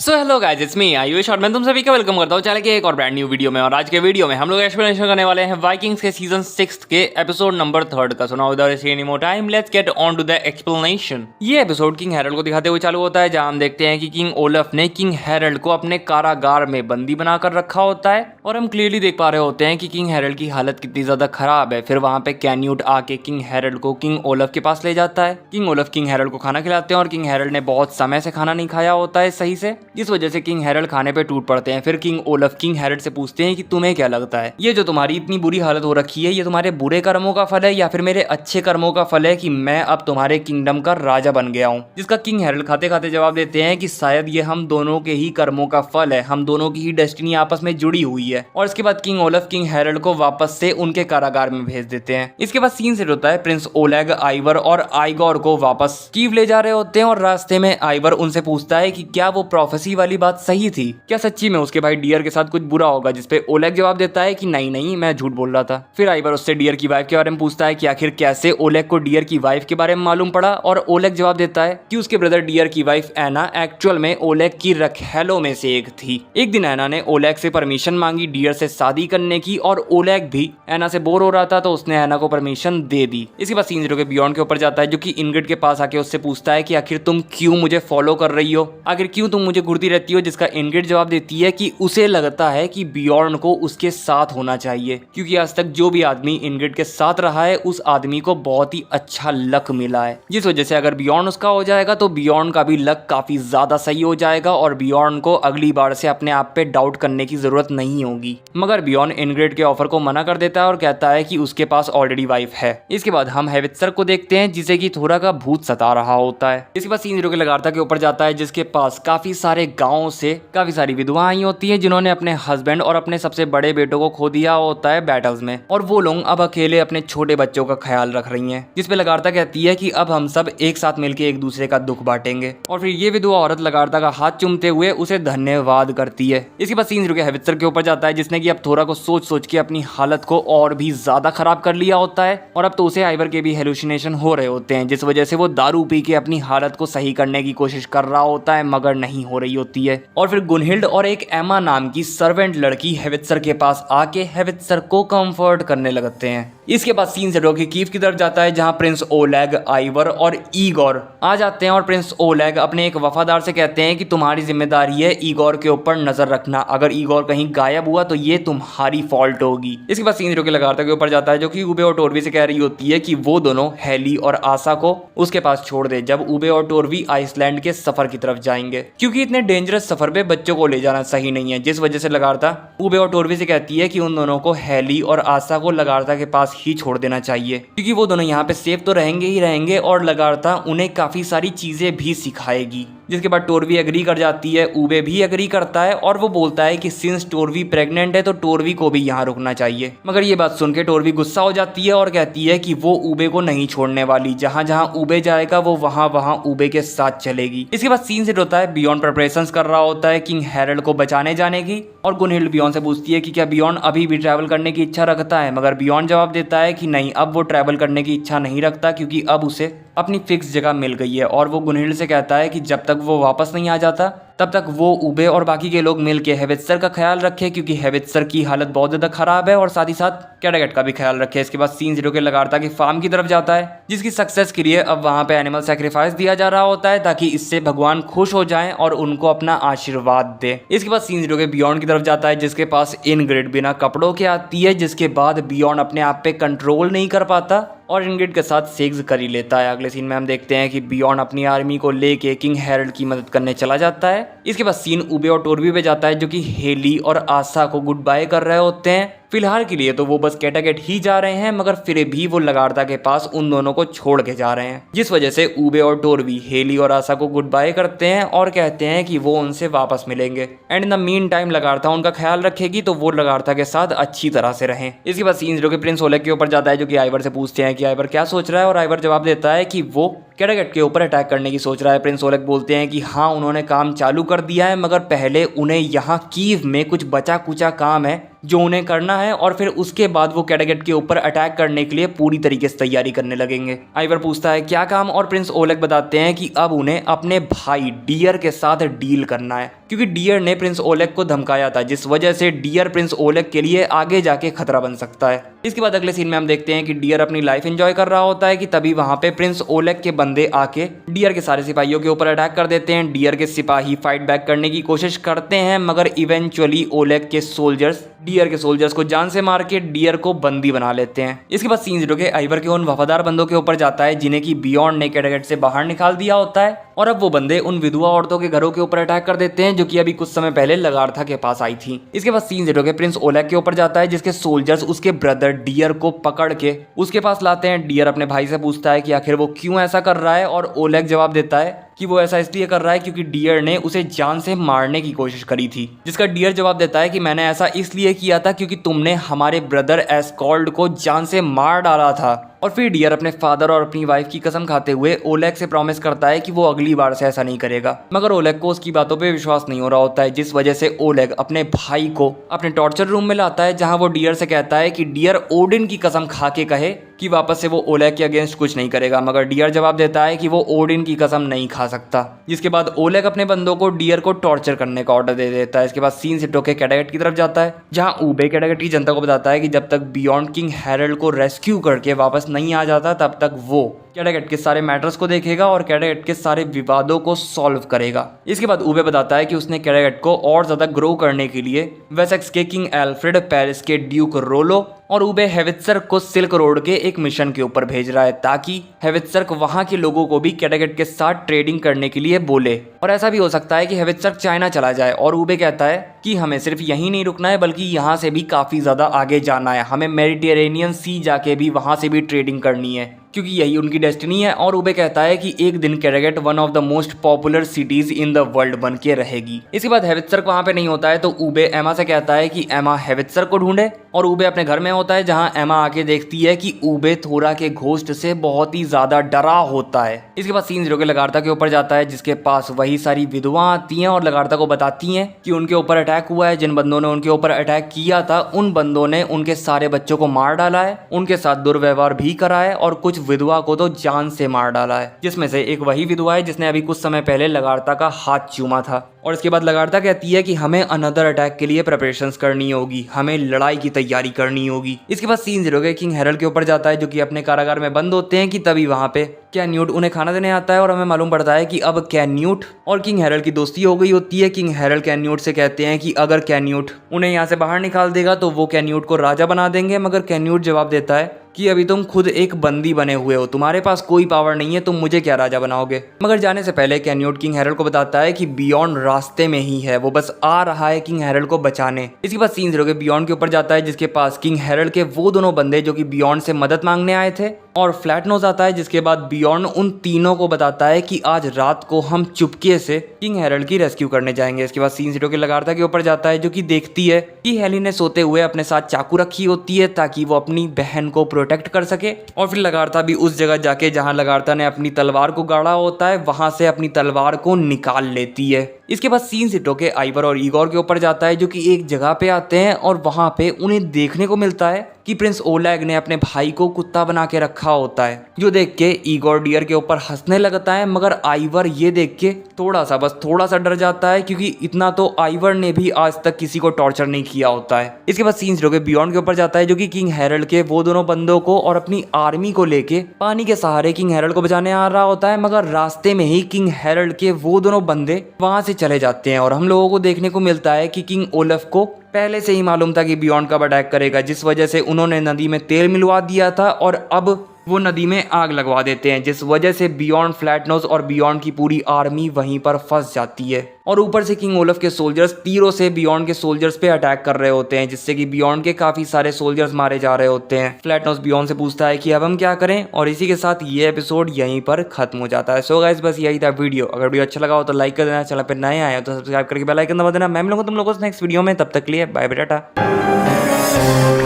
So hello guys, it's me Ayush और मैं तुम सभी का वेलकम करता हूँ चैनल के एक और ब्रांड न्यू वीडियो में। और आज के वीडियो में हम लोग एक्सप्लेनेशन करने वाले हैं वाइकिंग्स के सीजन 6 के एपिसोड नंबर 3 का। सुना without any more time, let's get on to the explanation. ये एपिसोड किंग हैरल्ड को दिखाते हुए चालू होता है, जहां हम देखते हैं कि किंग ओलफ ने किंग हैरल्ड को अपने कारागार में बंदी बनाकर रखा होता है और हम क्लियरली देख पा रहे होते हैं कि किंग हैरल्ड की हालत कितनी ज्यादा खराब है। फिर वहां पे कैन्यूट आके किंग हैरल्ड को किंग ओलफ के पास ले जाता है। किंग ओलफ किंग हैरल्ड को खाना खिलाते हैं और किंग हैरल्ड ने बहुत समय से खाना नहीं खाया होता है सही से, जिस वजह से किंग हैरल्ड खाने पे टूट पड़ते हैं। फिर किंग ओलफ किंग हैरल्ड से पूछते हैं कि तुम्हें क्या लगता है, ये जो तुम्हारी इतनी बुरी हालत हो रखी है, ये तुम्हारे बुरे कर्मों का फल है या फिर मेरे अच्छे कर्मों का फल है कि मैं अब तुम्हारे किंगडम का राजा बन गया हूँ। जिसका किंग हैरल्ड खाते खाते जवाब देते हैं कि शायद ये हम दोनों के ही कर्मों का फल है, हम दोनों की ही डेस्टिनी आपस में जुड़ी हुई है। और इसके बाद किंग ओलफ किंग हैरल्ड को वापस से उनके कारागार में भेज देते हैं। इसके बाद सीन सेट होता है, प्रिंस ओलेग आइवर और आइगोर को वापस कीव ले जा रहे होते हैं और रास्ते में आइवर उनसे पूछता है कि क्या वो प्रोफेसी वाली बात सही थी, क्या सच्ची में उसके भाई डियर के साथ कुछ बुरा होगा। जिसपे ओलेग जवाब देता है कि नहीं नहीं, मैं झूठ बोल रहा था। फिर आइवर उससे डियर की वाइफ के बारे में पूछता है कि आखिर कैसे ओलेग को डियर की वाइफ के बारे में मालूम पड़ा, और ओलेग जवाब देता है कि उसके ब्रदर डियर की वाइफ एना एक्चुअल में ओलेग की रखैलों में से एक थी। एक दिन एना ने ओलेग से परमिशन मांगी डियर से शादी करने की, और ओलेग भी एना से बोर हो रहा था तो उसने एना को परमिशन दे दी। इसके बाद सीन जीरो के बियॉन्ड के ऊपर जाता है, जो कि इनग्रिड के पास आके उससे पूछता है कि आखिर तुम क्यों मुझे फॉलो कर रही हो, आखिर क्यों तुम मुझे घूरती रहती हो। जिसका इनग्रिड जवाब देती है कि उसे लगता है कि बियॉर्न को उसके साथ होना चाहिए, क्योंकि आज तक जो भी आदमी इनग्रिड के साथ रहा है उस आदमी को बहुत ही अच्छा लक मिला है, जिस वजह से अगर बियॉर्न उसका हो जाएगा तो बियॉर्न का भी लक काफी ज्यादा सही हो जाएगा और बियॉर्न को अगली बार से अपने आप पे डाउट करने की जरूरत नहीं होगी। मगर बियॉर्न इनग्रिड के ऑफर को मना कर देता है और कहता है कि उसके पास ऑलरेडी वाइफ है। इसके बाद हम हेवित्सर को देखते हैं, जिसे कि थोड़ा का भूत सता रहा होता है। इसके बाद सीन जीरो के लगारता के ऊपर जाता है, जिसके पास काफी सारे गाँव से काफी सारी विधवा आई होती है, जिन्होंने अपने हस्बैंड और अपने सबसे बड़े बेटों को खो दिया होता है बैटल्स में, और वो लोग अब अकेले अपने छोटे बच्चों का ख्याल रख रही हैं। जिसपे लगारता कहती है कि अब हम सब एक साथ मिलकर एक दूसरे का दुख बांटेंगे, और फिर ये विधवा औरत लगारता का हाथ चूमते हुए उसे धन्यवाद करती है। इसके बाद सीन रुके हेवित्सर के ऊपर जाता है, जिसने कि अब थोड़ा को सोच सोच के अपनी हालत को और भी ज्यादा खराब कर लिया होता है, और अब तो उसे आइवर के भी हेलुसिनेशन हो रहे होते हैं, जिस वजह से वो दारू पी के अपनी हालत को सही करने की कोशिश कर रहा होता है, मगर नहीं हो रही होती है। और फिर गुनहिल्ड और एक एमा नाम की सर्वेंट लड़की हेवित्सर के पास आके हेवित्सर को कंफर्ट करने लगते हैं। इसके बाद सीन से रोकी कीव की तरफ जाता है, जहां प्रिंस ओलेग आइवर और ईगोर आ जाते हैं, और प्रिंस ओलेग अपने एक वफादार से कहते हैं कि तुम्हारी जिम्मेदारी है ईगोर के ऊपर नजर रखना, अगर ईगोर कहीं गायब हुआ तो ये तुम्हारी फॉल्ट होगी। इसके बाद सीन रोके लगारता के ऊपर जाता है, जो कि उबे और टोरवी से कह रही होती है कि वो दोनों हेली और आशा को उसके पास छोड़ दे, जब उबे और टोरवी आइसलैंड के सफर की तरफ जाएंगे, क्योंकि इतने डेंजरस सफर पे बच्चों को ले जाना सही नहीं है। जिस वजह से लगारता उबे और टोरवी से कहती है कि उन दोनों को हेली और आशा को लगारता के पास ही छोड़ देना चाहिए, क्योंकि वो दोनों यहाँ पे सेफ तो रहेंगे ही रहेंगे, और लगारता उन्हें काफी सारी चीजें भी सिखाएगी। जिसके बाद टोरवी एग्री कर जाती है, उबे भी एग्री करता है, और वो बोलता है कि सिंस टोरवी प्रेग्नेंट है तो टोरवी को भी यहाँ रुकना चाहिए। मगर ये बात सुन के टोरवी गुस्सा हो जाती है और कहती है कि वो उबे को नहीं छोड़ने वाली, जहाँ जहाँ उबे जाएगा वो वहाँ वहाँ उबे के साथ चलेगी। इसके बाद सीन सेट होता है, बियॉन्ड प्रिपरेशंस कर रहा होता है किंग हैरल्ड को बचाने जाने की, और गुनहिल्ड बियॉन्ड से पूछती है कि क्या बियॉन्ड अभी भी ट्रैवल करने की इच्छा रखता है, मगर बियॉन्ड जवाब देता है कि नहीं, अब वो ट्रैवल करने की इच्छा नहीं रखता, क्योंकि अब उसे अपनी फिक्स जगह मिल गई है। और वो गुनहिल्ड से कहता है कि जब तक वो वापस नहीं आ जाता तब तक वो उबे और बाकी के लोग मिलके हेवित्सर का ख्याल रखे, क्योंकि हेवित्सर की हालत बहुत ज्यादा खराब है, और साथ ही साथ कैटागेट का भी ख्याल रखे। इसके बाद सीन जीरो के लगारता की फार्म की तरफ जाता है, जिसकी सक्सेस के लिए अब वहां पे एनिमल सैक्रिफाइस दिया जा रहा होता है, ताकि इससे भगवान खुश हो जाएं और उनको अपना आशीर्वाद दे। इसके बाद सीन जीरो के बियॉन्ड की तरफ जाता है, जिसके पास इनग्रिड बिना कपड़ों के आती है, जिसके बाद बियॉन्ड अपने आप पे कंट्रोल नहीं कर पाता और इनग्रिड के साथ सेक्स कर ही लेता है। अगले सीन में हम देखते हैं कि बियॉन्ड अपनी आर्मी को लेके किंग हैरल्ड की मदद करने चला जाता है। इसके बाद सीन उबे और टोरवी पे जाता है, जो कि हेली और आशा को गुड बाय कर रहे होते हैं। फिलहाल के लिए तो वो बस कैटागेट ही जा रहे हैं, मगर फिर भी वो लगारता के पास उन दोनों को छोड़ के जा रहे हैं, जिस वजह से उबे और टोरवी हेली और आशा को गुड बाय करते हैं और कहते हैं कि वो उनसे वापस मिलेंगे, and in the meantime लगारता उनका ख्याल रखेगी, तो वो लगारता के साथ अच्छी तरह से रहें। इसके बाद सीन जो कि प्रिंस ओलेग के ऊपर जाता है, जो कि आइवर से पूछते हैं कि आइवर क्या सोच रहा है, और आइवर जवाब देता है कि वो कैटागेट के ऊपर अटैक करने की सोच रहा है। प्रिंस ओलेग बोलते हैं कि हाँ, उन्होंने काम चालू कर दिया है, मगर पहले उन्हें यहाँ कीव में कुछ बचा कुचा काम है जो उन्हें करना है और फिर उसके बाद वो कैटागेट के ऊपर अटैक करने के लिए पूरी तरीके से तैयारी करने लगेंगे। आइवर पूछता है क्या काम, और प्रिंस ओलेग बताते हैं कि अब उन्हें अपने भाई डियर के साथ डील करना है, क्योंकि डियर ने प्रिंस ओलेग को धमकाया था, जिस वजह से डियर प्रिंस ओलेग के लिए आगे जाके खतरा बन सकता है। इसके बाद अगले सीन में हम देखते हैं कि डियर अपनी लाइफ एंजॉय कर रहा होता है कि तभी वहां पे प्रिंस ओलेग के बंदे आके डियर के सारे सिपाहियों के ऊपर अटैक कर देते हैं। डियर के सिपाही फाइट बैक करने की कोशिश करते हैं, मगर इवेंचुअली ओलेग के सोल्जर्स डियर के सोल्जर्स को जान से मार के डियर को बंदी बना लेते हैं। इसके बाद सीन 0 के आइवर के उन वफादार बंदों के ऊपर जाता है जिन्हें की बियॉन्ड ने कैटागेट से बाहर निकाल दिया होता है, और अब वो बंदे उन विधवा औरतों के घरों के ऊपर अटैक कर देते हैं जो कि अभी कुछ समय पहले लगार्था के पास आई थी। इसके बाद सीन 0 के प्रिंस ओलेग के ऊपर जाता है, जिसके सोल्जर्स उसके ब्रदर डियर को पकड़ के उसके पास लाते हैं। डियर अपने भाई से पूछता है कि आखिर वो क्यों ऐसा कर रहा है, और ओलेग जवाब देता है कि वो ऐसा इसलिए कर रहा है क्योंकि डियर ने उसे जान से मारने की कोशिश करी थी, जिसका डियर जवाब देता है कि मैंने ऐसा इसलिए किया था क्योंकि तुमने हमारे ब्रदर एस्कॉल्ड को जान से मार डाला था। और फिर डियर अपने फादर और अपनी वाइफ की कसम खाते हुए ओलेग से प्रॉमिस करता है कि वो अगली बार से ऐसा नहीं करेगा, मगर ओलेग को उसकी बातों पे विश्वास नहीं हो रहा होता है, जिस वजह से ओलेग अपने भाई को अपने टॉर्चर रूम में लाता है, जहां वो डियर से कहता है कि डियर ओडिन की कसम खा के कहे कि वापस से वो ओलेग के अगेंस्ट कुछ नहीं करेगा, मगर डियर जवाब देता है कि वो ओडिन की कसम नहीं खा सकता। जिसके बाद ओलेग अपने बंदों को डियर को टॉर्चर करने का ऑर्डर दे देता है। इसके बाद सीन सिटो के कैटागेट की तरफ जाता है, जहां ऊबे कैटागेट की जनता को बताता है कि जब तक बियॉन्ड किंग हैरल्ड को रेस्क्यू करके वापस नहीं आ जाता तब तक वो कैटागेट के सारे मैटर्स को देखेगा और कैटागेट के सारे विवादों को सॉल्व करेगा। इसके बाद ऊबे बताता है कि उसने कैटागेट को और ज्यादा ग्रो करने के लिए वेसेक्स के किंग एल्फ्रेड, पेरिस के ड्यूक रोलो और ऊबे हेवित्सर को सिल्क रोड के एक मिशन के ऊपर भेज रहा है, ताकि हेवित्सर वहां के लोगों को भी कैटागेट के साथ ट्रेडिंग करने के लिए बोले। और ऐसा भी हो सकता है कि हेवित्सर चाइना चला जाए, और ऊबे कहता है कि हमें सिर्फ यहीं नहीं रुकना है बल्कि यहाँ से भी काफी ज्यादा आगे जाना है, हमें मेडिटेरेनियन सी जाके भी वहां से भी ट्रेडिंग करनी है, क्योंकि यही उनकी डेस्टिनी है। और ऊबे कहता है कि एक दिन कैटागेट one of the most popular cities in the world बन के रहेगी। इसके बाद हेवित्सर वहां पे नहीं होता है, तो ऊबे एमा से कहता है कि एमा हेवित्सर को ढूंढे, और ऊबे अपने घर में होता है, जहां एमा आके देखती है कि ऊबे थोरा के घोस्ट से बहुत ही ज्यादा डरा होता है। इसके बाद सीन 0 के लगार्था के ऊपर जाता है, जिसके पास वही सारी विधवा आती हैं और लगार्था को बताती हैं कि उनके ऊपर अटैक हुआ है। जिन बंदों ने उनके ऊपर अटैक किया था उन बंदों ने उनके सारे बच्चों को मार डाला है, उनके साथ दुर्व्यवहार भी करा है और कुछ विधवा को तो जान से मार डाला है, जिसमें से एक वही विधवा है जिसने अभी कुछ समय पहले लगार्था का हाथ चूमा था। और इसके बाद लगार्था कहती है कि हमें अनदर अटैक के लिए प्रिपरेशंस करनी होगी, हमें लड़ाई की तैयारी करनी होगी। इसके बाद सीन 0 के किंग हैरल्ड के ऊपर जाता है, जो कि अपने कारागार में बंद होते हैं कि तभी वहां पे कैन्यूट उन्हें खाना देने आता है, और हमें मालूम पड़ता है कि अब कैन्यूट और किंग हैरल्ड की दोस्ती हो गई होती है। किंग हैरल्ड कैन्यूट से कहते हैं कि अगर कैन्यूट उन्हें यहाँ से बाहर निकाल देगा तो वो कैन्यूट को राजा बना देंगे, मगर कैन्यूट जवाब देता है कि अभी तुम खुद एक बंदी बने हुए हो, तुम्हारे पास कोई पावर नहीं है, तुम मुझे क्या राजा बनाओगे। मगर जाने से पहले कैन्यूट किंग हैरल्ड को बताता है कि बियॉन्ड रास्ते में ही है, वो बस आ रहा है किंग हैरल्ड को बचाने। इसके बाद सीन 0 के बियॉन्ड के ऊपर जाता है, जिसके पास किंग हैरल्ड के वो दोनों बंदे जो कि बियॉन्ड से मदद मांगने आए थे, और फ्लैट नोज आता है, जिसके बाद बियॉन्ड उन तीनों को बताता है कि आज रात को हम चुपके से किंग हैरल्ड की रेस्क्यू करने जाएंगे। इसके बाद सीन 0 के लगार्था के ऊपर जाता है, जो कि देखती है कि हेली ने सोते हुए अपने साथ चाकू रखी होती है ताकि वो अपनी बहन को प्रोटेक्ट कर सके। और फिर लगार्था भी उस जगह जाके जहां लगार्था ने अपनी तलवार को गाड़ा होता है वहां से अपनी तलवार को निकाल लेती है। इसके बाद सीन सिटो के आइवर और ईगोर के ऊपर जाता है, जो कि एक जगह पे आते हैं और वहां पे उन्हें देखने को मिलता है कि प्रिंस ओलेग ने अपने भाई को कुत्ता बना के रखा होता है, जो देख के ईगोर डियर के ऊपर हंसने लगता है। मगर आइवर ये देख के थोड़ा सा डर जाता है, क्योंकि इतना तो आइवर ने भी आज तक किसी को टॉर्चर नहीं किया होता है। इसके बाद सीन 0 के बियॉन्ड के ऊपर जाता है, जो कि किंग हैरल्ड के वो दोनों बंदों को और अपनी आर्मी को लेके पानी के सहारे किंग हैरल्ड को बचाने आ रहा होता है, मगर रास्ते में ही किंग हैरल्ड के वो दोनों बंदे वहां से चले जाते हैं। और हम लोगों को देखने को मिलता है कि किंग ओलफ को पहले से ही मालूम था कि बियॉन्ड कब अटैक करेगा, जिस वजह से उन्होंने नदी में तेल मिलवा दिया था और अब वो नदी में आग लगवा देते हैं, जिस वजह से बियॉन्ड, फ्लैटनोज और बियॉन्ड की पूरी आर्मी वहीं पर फंस जाती है। और ऊपर से किंग ओलफ के सोल्जर्स तीरों से बियॉन्ड के सोल्जर्स पे अटैक कर रहे होते हैं, जिससे कि बियॉन्ड के काफी सारे सोल्जर्स मारे जा रहे होते हैं। फ्लैटनोज बियॉन्ड से पूछता है कि अब हम क्या करें, और इसी के साथ ये एपिसोड यहीं पर खत्म हो जाता है। सो गाइस, बस यही था वीडियो। अगर वीडियो अच्छा लगा हो तो लाइक कर देना, चैनल पे नए आए हो तो सब्सक्राइब करके बेल आइकन दबा देना। मैं मिलूंगा तुम लोगों से नेक्स्ट वीडियो में, तब तक के लिए बाय बाय, टाटा।